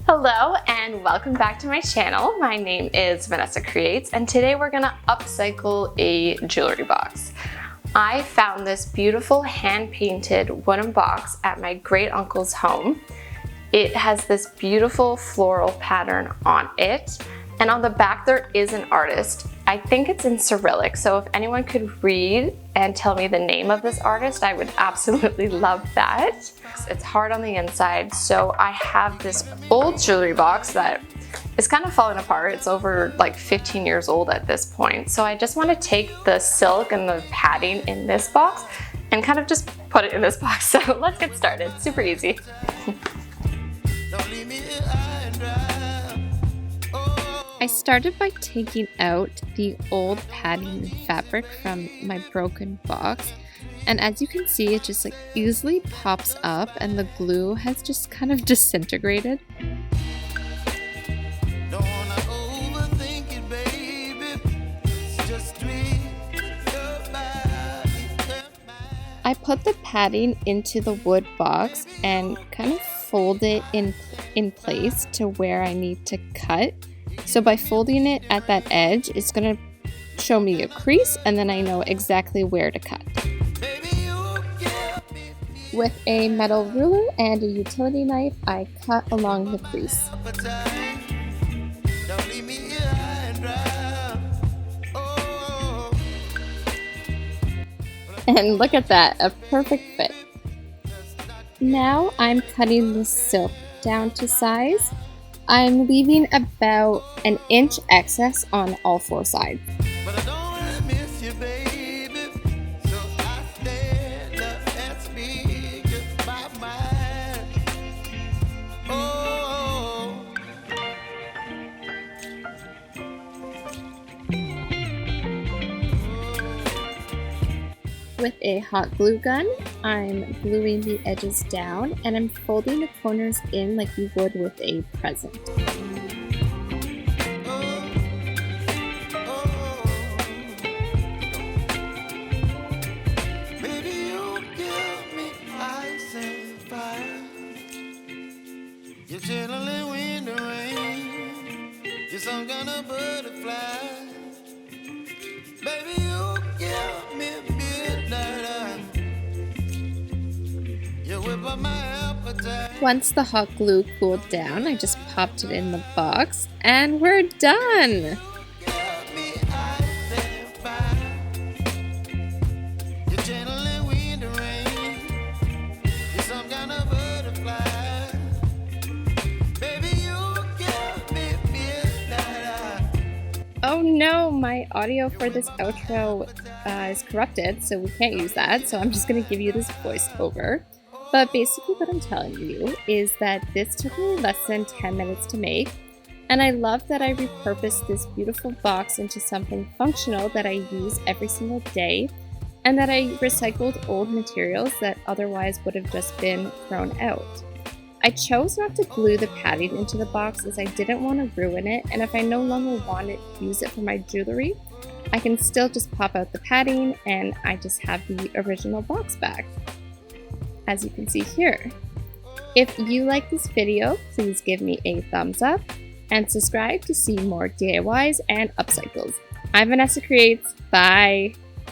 Hello and welcome back to my channel. My name is Vanessa Creates and today we're gonna upcycle a jewelry box. I found this beautiful hand-painted wooden box at my great uncle's home. It has this beautiful floral pattern on it, and on the back there is an artist. I think it's in Cyrillic, so if anyone could read and tell me the name of this artist, I would absolutely love that. It's hard on the inside, so I have this old jewelry box that is kind of falling apart. It's over like 15 years old at this point. So I just want to take the silk and the padding in this box and kind of just put it in this box. So let's get started. Super easy. I started by taking out the old padding and fabric from my broken box, and as you can see, it just like easily pops up and the glue has just kind of disintegrated. I put the padding into the wood box and kind of fold it in place to where I need to cut. So by folding it at that edge, it's going to show me a crease and then I know exactly where to cut. With a metal ruler and a utility knife, I cut along the crease. And look at that, a perfect fit. Now I'm cutting the silk down to size. I'm leaving about an inch excess on all four sides. With a hot glue gun, I'm gluing the edges down and I'm folding the corners in like you would with a present. Once the hot glue cooled down, I just popped it in the box and we're done! Oh no, my audio for this outro is corrupted, so we can't use that, so I'm just going to give you this voiceover. But basically what I'm telling you is that this took me less than 10 minutes to make, and I love that I repurposed this beautiful box into something functional that I use every single day, and that I recycled old materials that otherwise would have just been thrown out. I chose not to glue the padding into the box as I didn't want to ruin it, and if I no longer want to use it for my jewelry, I can still just pop out the padding and I just have the original box back, as you can see here. If you like this video, please give me a thumbs up and subscribe to see more DIYs and upcycles. I'm Vanessa Creates. Bye!